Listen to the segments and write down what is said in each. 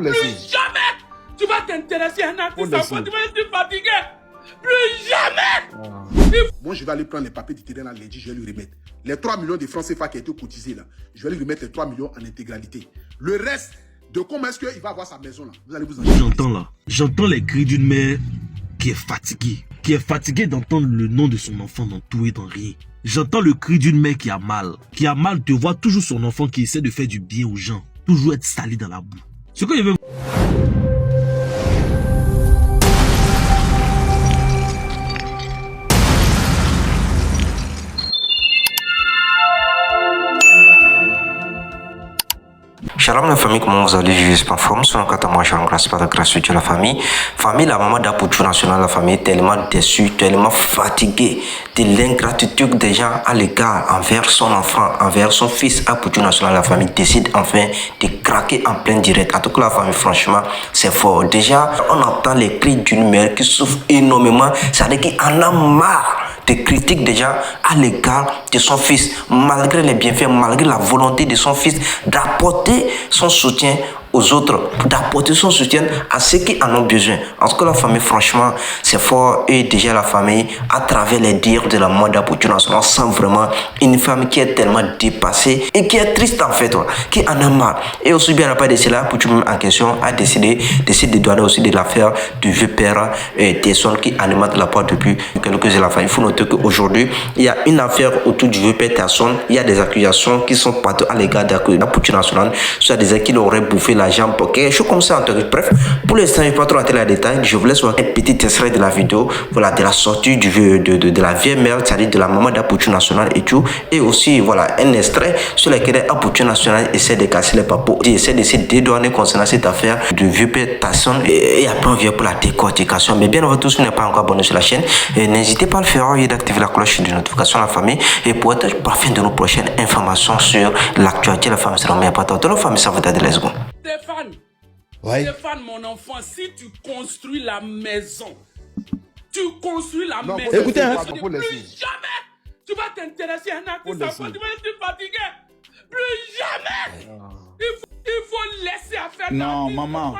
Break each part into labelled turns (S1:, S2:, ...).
S1: Plus jamais tu vas t'intéresser à un artiste enfant, tu vas être fatigué. Plus jamais.
S2: Moi, je vais aller prendre les papiers du terrain là, lundi, je vais lui remettre. Les 3 millions de francs CFA qui ont été cotisés là, je vais lui remettre les 3 millions en intégralité. Le reste, de comment est-ce qu'il va avoir sa maison là, vous allez vous en charger.
S3: J'entends là, j'entends les cris d'une mère qui est fatiguée d'entendre le nom de son enfant dans tout et dans rien. J'entends le cri d'une mère qui a mal de voir toujours son enfant qui essaie de faire du bien aux gens, toujours être sali dans la boue. Ce que je veux...
S4: Shalom la famille, comment vous allez? Je suis en forme, sur le cas moi je grâce par la grâce de la famille. Famille, la maman d'Apoutou National, la famille est tellement déçue, tellement fatiguée de l'ingratitude des gens à l'égard envers son enfant, envers son fils. Apoutou National, la famille décide enfin de craquer en plein direct. En tout cas la famille, franchement, c'est fort. Déjà, on entend les cris d'une mère qui souffre énormément, c'est-à-dire qu'il en a marre des critiques déjà à l'égard de son fils, malgré les bienfaits, malgré la volonté de son fils d'apporter son soutien aux autres, d'apporter son soutien à ceux qui en ont besoin. En tout cas, la famille, franchement, c'est fort. Et déjà, la famille, à travers les dires de la mort d'Apoutou National, sent vraiment une femme qui est tellement dépassée et qui est triste en fait, qui en a marre. Et aussi bien après de cela, Apoutou en question a décidé de donner aussi de l'affaire du vieux père Tesson qui alimente la porte depuis quelques années. La famille, il faut noter qu'aujourd'hui, il y a une affaire autour du vieux père Tesson. Il y a des accusations qui sont partout à l'égard d'Apoutou National, soit des qu'il aurait bouffé la jambe, quelque chose comme ça. Bref, pour l'instant, je ne vais pas trop entrer dans les détails. Je vous laisse voir un petit extrait de la vidéo, voilà, de la sortie de la vieille mère, c'est-à-dire de la maman d'Apoutou National et tout. Et aussi, voilà, un extrait sur lequel Apoutou National essaie de casser les papos, il essaie de se dédouaner concernant cette affaire de vieux père Tasson. Et après, on vient pour la décortication. Mais bien entendu, tous, si vous n'êtes pas encore abonné sur la chaîne, n'hésitez pas à le faire et d'activer la cloche de notification à la famille. Et pour être parfait de nos prochaines informations sur l'actualité, la famille sera bien importante. La famille, ça vous aide, let's go.
S1: Stéphane,
S2: Ouais.
S1: Stéphane, mon enfant, si tu construis la maison,
S2: Non,
S1: maison,
S2: écoutez, hein,
S1: plus jamais tu vas t'intéresser à un artiste enfant, tu vas être fatigué. Plus jamais. Il faut laisser à faire.
S5: Non, maman,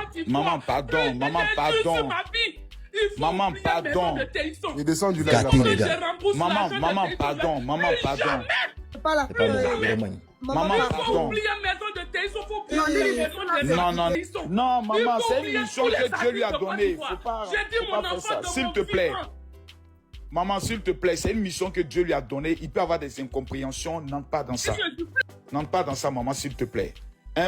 S5: pardon, maman, pardon. Maman, pardon.
S2: Il descend du
S5: lac.
S1: Maman,
S5: pardon, maman, pardon.
S6: Pas la
S5: Maman, pardon. Non, maman, c'est une mission que Dieu lui a donnée. Faut pas faire ça. S'il te plaît. Maman, s'il te plaît, c'est une mission que Dieu lui a donnée. Il peut avoir des incompréhensions. N'entre pas dans ça. N'entre pas dans ça, maman, s'il te plaît.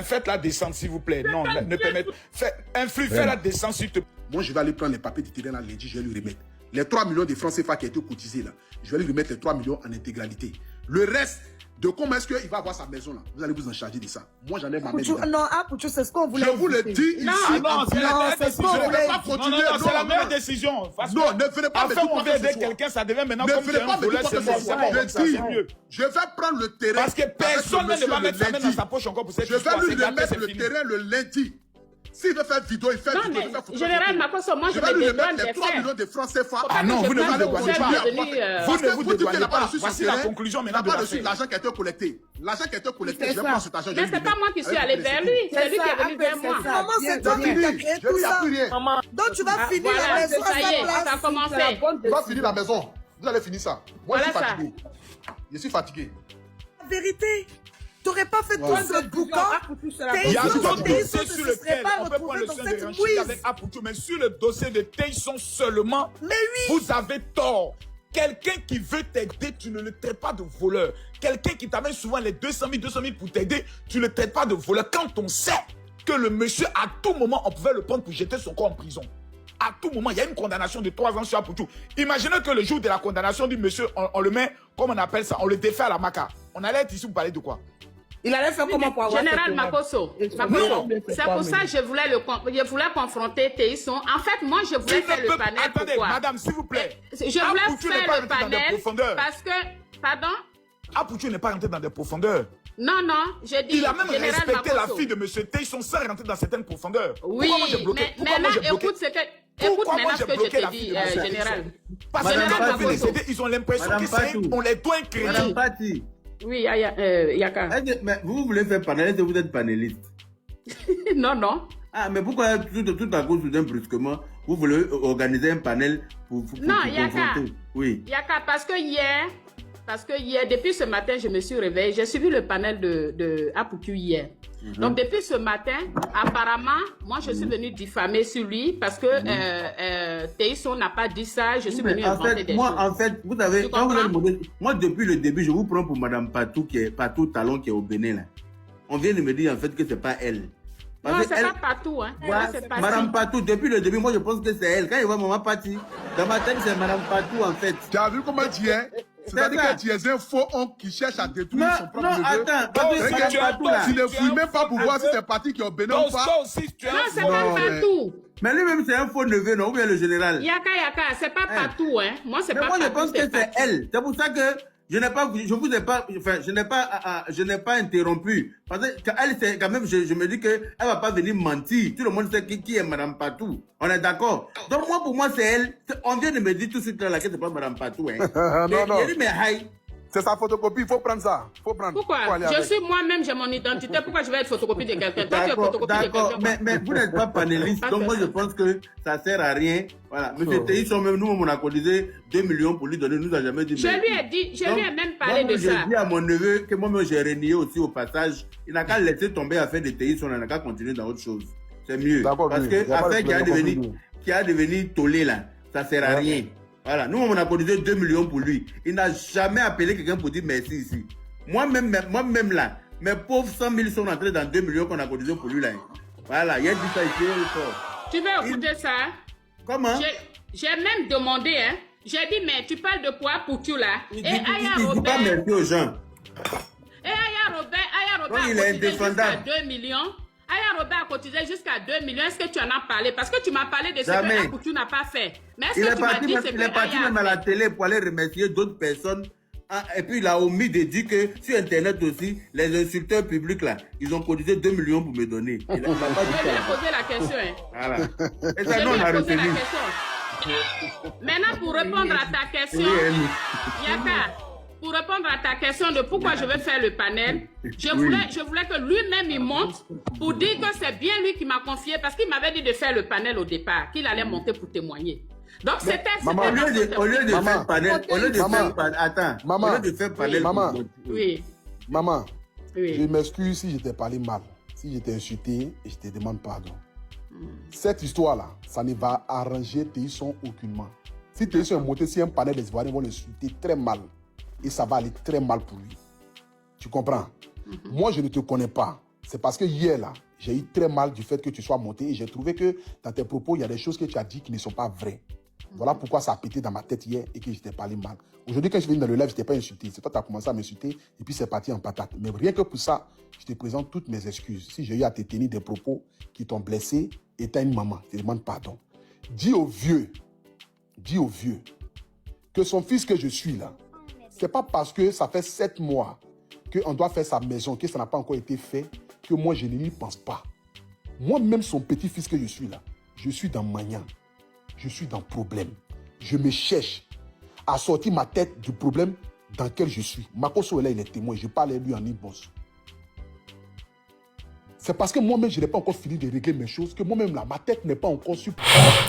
S5: Faites la descente, s'il vous plaît. Non, ne permettez. Fais la descente, s'il te plaît.
S2: Moi, je vais aller prendre les papiers du terrain là, lundi, je vais lui remettre. Les 3 millions de francs CFA qui ont été cotisés là, je vais lui remettre les 3 millions en intégralité. Le reste, de comment est-ce qu'il va avoir sa maison là, vous allez vous en charger de ça. Moi, j'en ai ma main.
S6: Non, Apoutou, c'est ce qu'on voulait.
S2: Je vous le dis ici.
S6: Non, c'est ce qu'on voulait.
S5: Non, c'est la même décision.
S2: Non, ne venez pas me dire
S5: on veut aider quelqu'un, ça devient maintenant comme un voleur, c'est mieux.
S2: Je vais prendre le terrain.
S5: Parce que personne ne va mettre sa main dans sa poche encore pour cette histoire.
S2: Je vais lui remettre le terrain le lundi. S'il veut faire vidéo, il fait vidéo.
S7: Général Makosso, moi je
S2: vais lui
S7: vais
S2: remettre les 3 millions de francs CFA.
S5: Ah non, vous ne vous dédouanez pas.
S2: Vous ne vous dédouanez pas.
S5: Voici la conclusion maintenant de
S2: la
S5: l'affaire.
S2: l'argent qui a été collecté. L'argent qui a été collecté, je vais prendre cet argent.
S7: Mais c'est pas moi qui suis allé vers lui, c'est lui qui est venu vers moi.
S6: Maman, c'est toi qui as créé tout ça. Donc tu vas finir la maison à
S7: ça y est,
S6: sa
S7: ça a
S6: place.
S7: commencé.
S2: Tu vas finir la maison. Vous allez finir ça. Moi, je suis fatigué. Je suis fatigué.
S6: La vérité. Tu n'aurais pas fait tout ce boucan.
S5: Il y a d'autres dossiers sur lesquels on peut prendre le soin de renchir avec Apoutou, mais sur le dossier de Tesson seulement, vous avez tort. Quelqu'un qui veut t'aider, tu ne le traites pas de voleur. Quelqu'un qui t'amène souvent les 200 000 pour t'aider, tu ne le traites pas de voleur. Quand on sait que le monsieur, à tout moment, on pouvait le prendre pour jeter son corps en prison. À tout moment, il y a une condamnation de 3 ans sur Apoutou. Imaginez que le jour de la condamnation du monsieur, on le met, comme on appelle ça, on le défait à la maca. On allait être ici pour parler de quoi?
S6: Il allait faire comment pour avoir
S7: Général Makosso, c'est pour ça que je voulais confronter Tesson. En fait, moi, je voulais faire le panel.
S5: Attendez,
S7: pourquoi?
S5: madame, s'il vous plaît.
S7: Je voulais faire le panel parce que... Pardon?
S5: Apoutou n'est pas rentré dans des profondeurs.
S7: Non, je dis...
S5: Il a même
S7: Général
S5: respecté
S7: Makosso.
S5: la fille de monsieur Tesson sans rentrer dans certaines profondeurs.
S7: Oui, mais là, écoute maintenant ce que je te dis, Général.
S5: Parce que ils ont l'impression qu'on les doit un crédit.
S7: Oui, Yaka.
S8: Mais vous voulez faire panéliste, vous êtes panéliste.
S7: Non.
S8: Ah, mais pourquoi tout à coup, soudain, brusquement, vous voulez organiser un panel pour
S7: non, Yaka.
S8: Oui.
S7: Yaka, parce que hier, depuis ce matin, je me suis réveillée. J'ai suivi le panel de Apoutu hier. Donc, depuis ce matin, apparemment, moi, je suis venue diffamer sur lui parce que Théisson n'a pas dit ça. Je suis venue inventer des choses.
S8: En fait, vous savez, moi, depuis le début, je vous prends pour Madame Patou Talon qui est au Bénin. Là. On vient de me dire, en fait, que ce n'est pas elle.
S7: Non, c'est pas Patou. Hein.
S8: Ouais, Madame Patou, depuis le début, moi, je pense que c'est elle. Quand je vois Maman Pati, dans ma tête, c'est Madame Patou, en fait.
S2: Tu as vu comment tu es? C'est-à-dire que tu es un faux oncle qui cherche à détruire son propre neveu.
S8: Non, attends.
S2: Tu ne fouilles même pas pour voir si c'est parti qui est au Bénin ou pas.
S7: Non, c'est pas Patou.
S8: Mais lui-même, c'est un faux neveu, non? Ou bien le général?
S7: Yaka, c'est pas Patou, hein. Moi, c'est pas Patou.
S8: Moi, je pense que c'est elle. C'est pour ça que je n'ai pas interrompu. Parce qu'elle, c'est quand même, je me dis qu'elle ne va pas venir mentir. Tout le monde sait qui est Madame Patou. On est d'accord. Donc, moi, pour moi, c'est elle. On vient de me dire tout de suite là que c'est pas Madame Patou. Hein.
S2: Non.
S8: Dit, mais aïe.
S2: C'est sa photocopie, il faut prendre ça.
S7: Pourquoi? Je suis moi-même, j'ai mon identité. Pourquoi je vais être photocopie de quelqu'un? Toi, tu es photocopie de quelqu'un.
S8: Mais vous n'êtes pas panéliste, donc moi je pense que ça ne sert à rien. Voilà. Monsieur Théisson, même nous, on a cotisé 2 millions pour lui donner, nous a jamais dit.
S7: Je lui ai même parlé de ça.
S8: J'ai dit à mon neveu que moi-même j'ai renié aussi au passage. Il n'a qu'à laisser tomber affaire de Théisson, il n'a qu'à continuer dans autre chose. C'est mieux. Parce que affaire qui a devenu tollé là, ça ne sert à rien. Voilà, nous on a cotisé 2 millions pour lui. Il n'a jamais appelé quelqu'un pour dire merci ici. Moi-même là, mes pauvres 100 000 sont entrés dans 2 millions qu'on a cotisé pour lui là. Voilà, il y a dit ça ici.
S7: Tu veux écouter ça?
S8: Comment?
S7: J'ai même demandé, hein. J'ai dit, mais tu parles de quoi pour tu là?
S8: Il dit pas merci aux gens.
S7: Et Aya Robert
S8: il est indéfendable.
S7: 2 millions. Aya Robert a cotisé jusqu'à 2 millions. Est-ce que tu en as parlé? Parce que tu m'as parlé de ce que Apoutu n'a pas fait. Mais est-ce que tu m'as dit ce que
S8: il est parti même à la télé pour aller remercier d'autres personnes. Et puis il a omis de dire que sur Internet aussi, les insulteurs publics là, ils ont cotisé 2 millions pour me donner. Il n'a pas dit ça.
S7: Je lui ai posé la question. Hein.
S8: Voilà. Et ça, nous, on a retenu.
S7: Maintenant, pour répondre à ta question, Yaka, pour répondre à ta question de pourquoi je veux faire le panel, je voulais que lui-même il monte pour dire que c'est bien lui qui m'a confié parce qu'il m'avait dit de faire le panel au départ, qu'il allait monter pour témoigner. Donc c'était
S8: au lieu de faire panel,
S7: oui.
S2: Maman,
S7: oui.
S2: Je m'excuse si je t'ai parlé mal, si je t'ai insulté et je te demande pardon. Cette histoire-là, ça ne va arranger Théisson aucunement. Si Théisson est monté sur un panel, les Ivoiriens vont l'insulter très mal. Et ça va aller très mal pour lui. Tu comprends? Moi, je ne te connais pas. C'est parce que hier, là, j'ai eu très mal du fait que tu sois monté et j'ai trouvé que dans tes propos, il y a des choses que tu as dit qui ne sont pas vraies. Voilà pourquoi ça a pété dans ma tête hier et que je t'ai parlé mal. Aujourd'hui, quand je suis venu dans le live, je ne t'ai pas insulté. C'est toi qui as commencé à m'insulter et puis c'est parti en patate. Mais rien que pour ça, je te présente toutes mes excuses. Si j'ai eu à te tenir des propos qui t'ont blessé et tu as une maman, je te demande pardon. Dis au vieux que son fils que je suis là, c'est pas parce que ça fait 7 mois qu'on doit faire sa maison, que ça n'a pas encore été fait, que moi je n'y pense pas. Moi-même, son petit-fils que je suis là, je suis dans Magnan. Je suis dans problème. Je me cherche à sortir ma tête du problème dans lequel je suis. Makoso est là, il est témoin. Je parle à lui en inbox. C'est parce que moi-même, je n'ai pas encore fini de régler mes choses, que moi-même, là, ma tête n'est pas encore sur...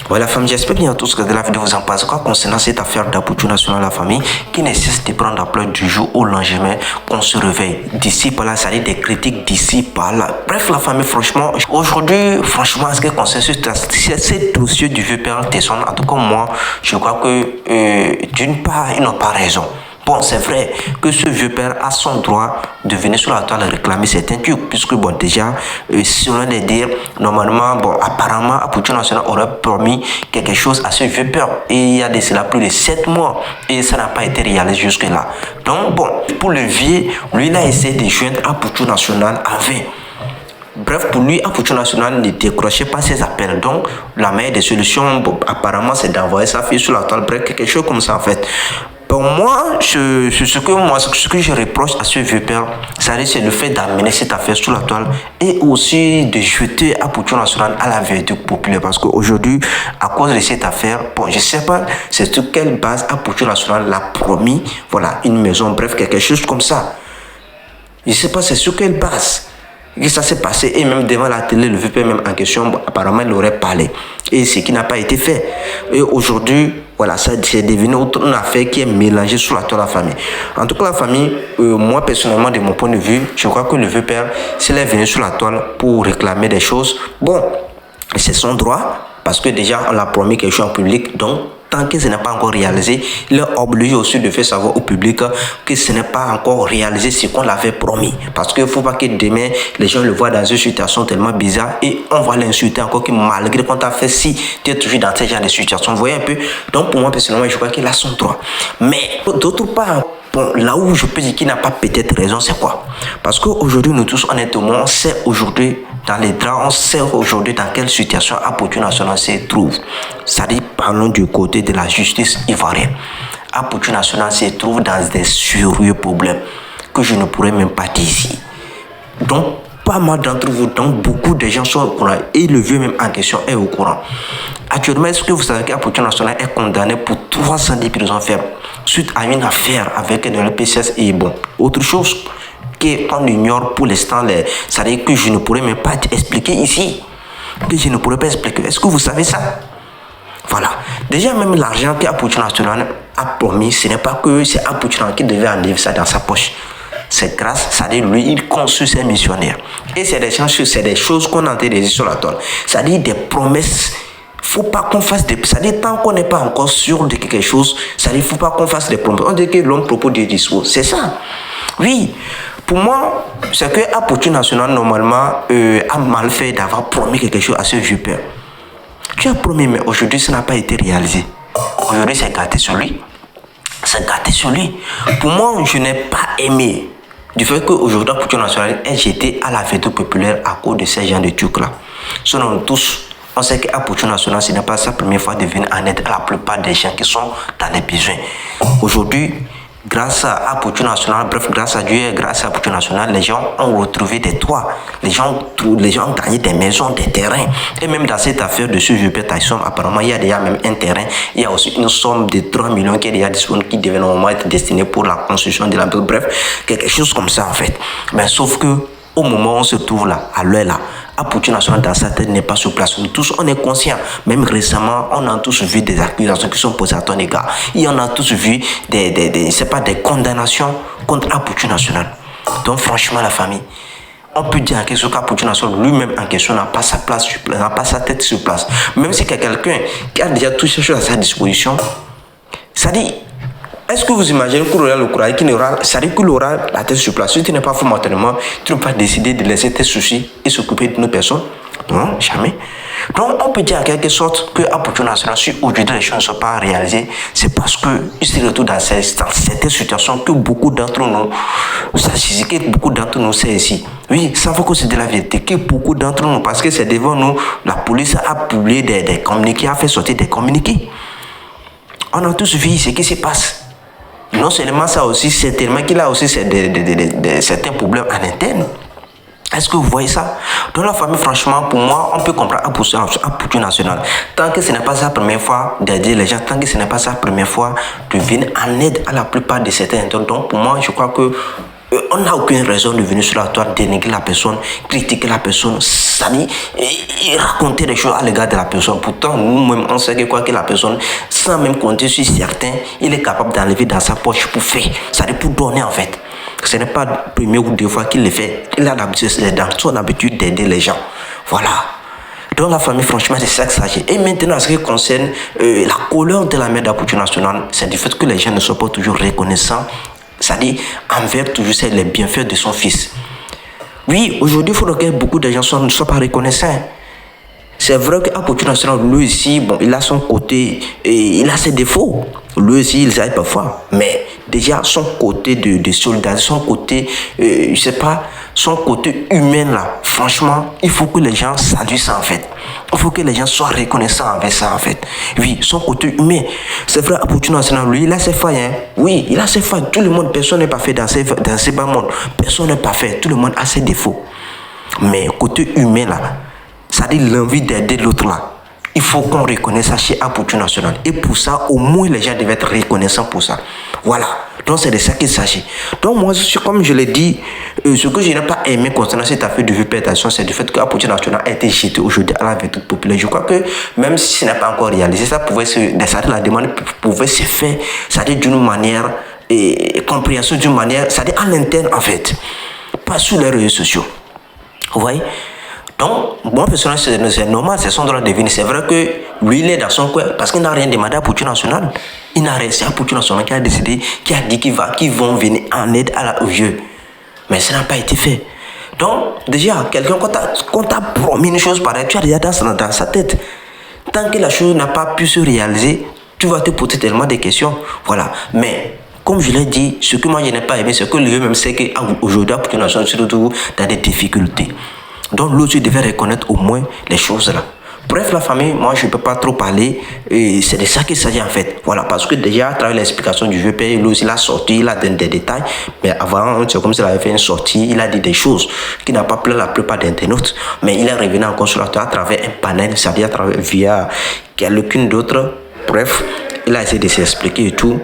S4: Voilà, famille, j'espère bien tous que de la vidéo vous en passe quoi concernant cette affaire d'Apoutu National la famille qui nécessite de prendre l'ampleur du jour au lendemain qu'on se réveille. D'ici par là, ça dit des critiques d'ici par là. Bref, la famille, franchement, aujourd'hui, franchement, ce qui concerne ce dossier du vieux père Théisson, en tout cas, moi, je crois que d'une part, ils n'ont pas raison. Bon, c'est vrai que ce vieux père a son droit de venir sur la toile réclamer certains trucs, puisque bon, déjà, selon les dires, normalement, bon, apparemment, Apoutu National aurait promis quelque chose à ce vieux père. Et il y a de cela plus de 7 mois, et ça n'a pas été réalisé jusque-là. Donc, bon, pour le vieux, lui, il a essayé de joindre Apoutu National avec. Bref, pour lui, Apoutu National ne décrochait pas ses appels. Donc, la meilleure des solutions, bon, apparemment, c'est d'envoyer sa fille sur la toile, bref, quelque chose comme ça, en fait. Pour moi, ce que je reproche à ce vieux père, c'est le fait d'amener cette affaire sous la toile et aussi de jeter Apoutu National à la verdict populaire. Parce qu'aujourd'hui, à cause de cette affaire, bon, je ne sais pas c'est sur quelle base Apoutu National l'a promis, voilà, une maison, bref, quelque chose comme ça. Je ne sais pas c'est sur quelle base. que ça s'est passé, et même devant la télé, le vieux père même en question, apparemment, il aurait parlé. Et ce qui n'a pas été fait. Et aujourd'hui, voilà, ça c'est devenu une affaire qui est mélangée sur la toile de la famille. En tout cas, la famille, moi personnellement, de mon point de vue, je crois que le vieux père, s'il est venu sur la toile pour réclamer des choses, bon, c'est son droit, parce que déjà, on l'a promis quelque chose en public, donc, tant que ce n'est pas encore réalisé, il est obligé aussi de faire savoir au public que ce n'est pas encore réalisé ce qu'on l'avait promis. Parce qu'il ne faut pas que demain, les gens le voient dans une situation tellement bizarre et on va l'insulter encore que malgré qu'on t'a fait si tu es toujours dans ce genre de situation. Vous voyez un peu? Donc pour moi, personnellement, je crois qu'il a son droit. Mais d'autre part, bon, là où je peux dire qu'il n'a pas peut-être raison, c'est quoi? Parce qu'aujourd'hui, nous tous, honnêtement, on sait aujourd'hui dans les draps, on sait aujourd'hui dans quelle situation Apoutu National se trouve. C'est-à-dire, parlons du côté de la justice ivoirienne. Apoutu National se trouve dans des sérieux problèmes que je ne pourrais même pas dire ici. Donc, pas mal d'entre vous, donc beaucoup de gens sont au courant et le vieux même en question est au courant. Actuellement, est-ce que vous savez qu'Apoutu National est condamné pour 3 ans de prison ferme suite à une affaire avec le PCS et bon, autre chose qu'on ignore pour l'instant, c'est-à-dire que je ne pourrais même pas expliquer ici. Que je ne pourrais pas expliquer. Est-ce que vous savez ça? Voilà. Déjà, même l'argent qu'Apoutu National a promis, ce n'est pas que c'est Apoutu National qui devait enlever ça dans sa poche. C'est grâce, c'est-à-dire lui, il conçut ses missionnaires. Et c'est des choses qu'on a entendu sur la toile. C'est-à-dire des promesses. Faut pas qu'on fasse des... C'est-à-dire tant qu'on n'est pas encore sûr de quelque chose, c'est-à-dire faut pas qu'on fasse des promesses. On dit que l'homme propose des discours. C'est ça. Oui. Pour moi, c'est que Apoutu National, normalement, a mal fait d'avoir promis quelque chose à ce vieux père. Tu as promis, mais aujourd'hui, ça n'a pas été réalisé. Aujourd'hui, c'est gâté sur lui. C'est gâté sur lui. Pour moi, je n'ai pas aimé du fait qu'aujourd'hui, Apoutu National est jeté à la fête populaire à cause de ces gens de trucs-là. Selon tous, on sait qu'Apoutu National, ce n'est pas sa première fois de venir en aide à la plupart des gens qui sont dans les besoins. Aujourd'hui, grâce à Apoutu National, bref, grâce à Dieu et grâce à Apoutu National, les gens ont retrouvé des toits, les gens ont gagné des maisons, des terrains. Et même dans cette affaire de ce vieux père Tyson, apparemment, il y a déjà même un terrain. Il y a aussi une somme de 3 millions qui est déjà disponible, qui devait normalement être destinée pour la construction de la maison. Bref, quelque chose comme ça en fait. Mais sauf que, au moment où on se trouve là, à l'heure là, Apoutu National dans sa tête n'est pas sur place. Nous tous, on est conscients. Même récemment, on a tous vu des accusations qui sont posées à ton égard. Et on a tous vu des condamnations contre Apoutu National. Donc franchement, la famille, on peut dire en question qu'Apoutu National lui-même en question n'a pas sa place sur place, n'a pas sa tête sur place. Même si quelqu'un qui a déjà toutes ces choses à sa disposition, ça dit. Est-ce que vous imaginez qu'il aura le courage, c'est-à-dire qu'il aura la tête sur place? Si tu n'es pas fondamentalement, tu ne peux pas décider de laisser tes soucis et s'occuper d'une autre personne? Non, jamais. Donc, on peut dire en quelque sorte que Apoutu National, si aujourd'hui les choses ne sont pas réalisées, c'est parce qu'il se retrouve dans certaines situations que beaucoup d'entre nous, que beaucoup d'entre nous c'est ici. Oui, ça faut que c'est de la vérité, que beaucoup d'entre nous, parce que c'est devant nous, la police a publié des communiqués, a fait sortir des communiqués. On a tous vu ce qui se passe. Non seulement ça aussi, c'est tellement qu'il a aussi certains problèmes en interne. Est-ce que vous voyez ça? Dans la famille, franchement, pour moi, on peut comprendre Apoutu National. Tant que ce n'est pas sa première fois d'aider les gens, tant que ce n'est pas sa première fois de venir en aide à la plupart de certains internes. Donc, pour moi, je crois que on n'a aucune raison de venir sur la toile, dénigrer la personne, critiquer la personne, et raconter des choses à l'égard de la personne. Pourtant, nous-mêmes, on sait que quoi que la personne, sans même compter sur certains, il est capable d'enlever dans sa poche pour faire, c'est-à-dire pour donner en fait. Ce n'est pas la première ou 2 fois qu'il le fait. Il a dans son habitude d'aider les gens. Voilà. Dans la famille, franchement, c'est ça que ça agit. Et maintenant, en ce qui concerne la couleur de la mère d'Apoutu National, c'est du fait que les gens ne sont pas toujours reconnaissants, c'est-à-dire envers toujours les bienfaits de son fils. Oui, aujourd'hui, il faut que beaucoup de gens ne soient pas reconnaissants. C'est vrai qu'Apoutu National, lui aussi, bon, il a son côté, il a ses défauts. Lui aussi, il aide parfois. Mais déjà, son côté de solidarité, son côté, je sais pas, son côté humain là, franchement, il faut que les gens saluent ça en fait. Il faut que les gens soient reconnaissants avec ça en fait. Oui, son côté humain. C'est vrai, Apoutu National, lui, il a ses failles. Hein. Oui, il a ses failles. Tout le monde, personne n'est parfait dans ces bas mondes. Personne n'est parfait. Tout le monde a ses défauts. Mais côté humain là, c'est-à-dire l'envie d'aider l'autre là, Il faut qu'on reconnaisse ça chez Apoutou National. Et pour ça, au moins, les gens devaient être reconnaissants pour ça. Voilà. Donc, c'est de ça qu'il s'agit. Donc, moi, comme je l'ai dit, ce que je n'ai pas aimé concernant cette affaire de vipétation, c'est du fait que Apoutou National a été jeté aujourd'hui à la vertu populaire. Je crois que même si ce n'est pas encore réalisé, la demande pouvait se faire, c'est-à-dire d'une manière, compréhension d'une manière, c'est-à-dire en interne, en fait. Pas sur les réseaux sociaux. Vous voyez? Donc, moi, personnellement, c'est normal, c'est son droit de venir. C'est vrai que lui, il est dans son coin parce qu'il n'a rien demandé à Apoutou National. Il n'a rien, c'est Apoutou National qui a décidé, qui a dit qu'ils vont venir en aide aux vieux. Mais ça n'a pas été fait. Donc, déjà, quelqu'un, quand t'a promis une chose pareille, tu as déjà dans sa tête. Tant que la chose n'a pas pu se réaliser, tu vas te poser tellement de questions. Voilà. Mais, comme je l'ai dit, ce que moi je n'ai pas aimé, c'est que lui même sait qu'aujourd'hui, Apoutou National se retrouve dans des difficultés. Donc l'autre, tu devais reconnaître au moins les choses là. Bref, la famille, moi je ne peux pas trop parler. C'est de ça qu'il s'agit en fait. Voilà, parce que déjà, à travers l'explication du vieux père, lui aussi, il a sorti, il a donné des détails. Mais avant, c'est comme s'il avait fait une sortie, il a dit des choses qui n'a pas plu la plupart des internautes. Mais il est revenu encore sur la toile à travers un panel, c'est-à-dire via quelqu'un d'autre. Bref, il a essayé de s'expliquer et tout.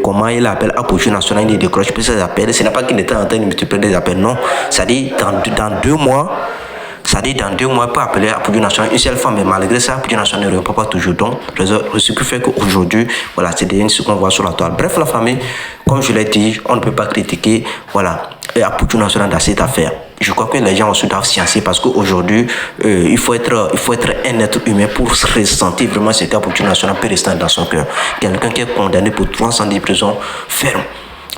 S4: Comment il appelle Apoutou National, il décroche plus ses appels. Ce n'est pas qu'il était en train de multiplier des appels, non. C'est-à-dire, dans 2 mois, il peut appeler Apoutou National une seule fois, mais malgré ça, Apoutou National ne répond pas toujours. Donc, ce qui fait qu'aujourd'hui, voilà, c'est ce qu'on voit sur la toile. Bref, la famille, comme je l'ai dit, on ne peut pas critiquer, voilà, Apoutou National dans cette affaire. Je crois que les gens aussi doivent sciencer parce qu'aujourd'hui, il faut être un être humain pour ressentir vraiment ce qu'Apoutou National peut rester dans son cœur. Quelqu'un qui est condamné pour 300 ans de prison ferme.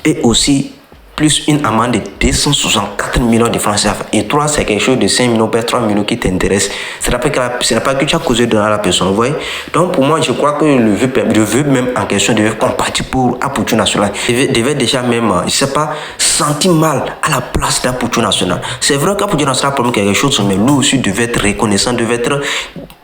S4: Et aussi, plus une amende de 264 millions de francs CFA. Et 3, c'est quelque chose de 5 millions, 3 millions qui t'intéresse. Ce n'est pas que tu as causé de la personne, vous voyez. Donc pour moi, je crois que le vœu même en question devait compatir pour Apoutou National. Il devait déjà même, je ne sais pas, sentir mal à la place d'Apoutou National. C'est vrai qu'Apoutou National a promis quelque chose, mais lui aussi devait être reconnaissant, devait être...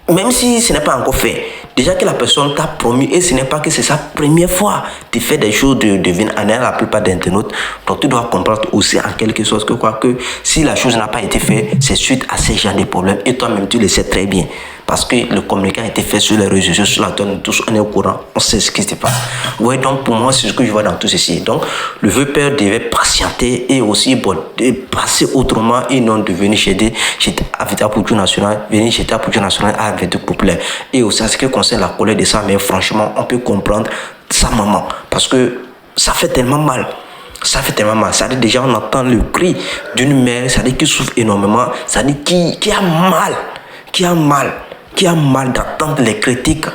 S4: Même si ce n'est pas encore fait, déjà que la personne t'a promis et ce n'est pas que c'est sa première fois de faire des choses de venir en aide à la plupart des internautes. Donc tu dois comprendre aussi en quelque sorte que si la chose n'a pas été faite, c'est suite à ces genres de problèmes. Et toi-même tu le sais très bien. Parce que le communiqué a été fait sur les réseaux sociaux, sur la toile, tous on est au courant, on sait ce qui se passe. Oui, donc pour moi, c'est ce que je vois dans tout ceci. Donc, le vieux père devait patienter et aussi passer autrement et non de venir chez Apoutou National, venir chez Apoutou National à la populaire. Et aussi, en ce qui concerne la colère de sa mère, franchement, on peut comprendre sa maman. Parce que ça fait tellement mal. Ça fait tellement mal. Ça dit déjà, on entend le cri d'une mère, ça dit qui souffre énormément, ça dit qui a mal. Qui a mal d'entendre les critiques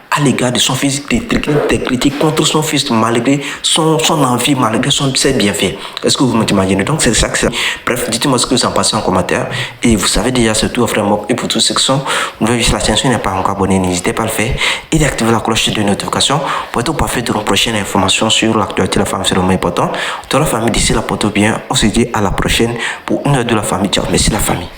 S4: à l'égard de son fils, des critiques contre son fils, malgré son envie, malgré ses bienfaits. Est-ce que vous m'imaginez? Donc c'est ça que c'est. Bref, dites-moi ce que vous en pensez en commentaire. Et vous savez déjà, surtout, frère Mok, et pour tous ceux qui sont nouvelles sur la chaîne, si vous n'êtes pas encore abonné, n'hésitez pas à le faire et d'activer la cloche de notification pour être au parfait de nos prochaines informations sur l'actualité de la famille. C'est le moins important. Toute la famille d'ici, la porte bien. On se dit à la prochaine pour une heure de la famille. Ciao, merci la famille.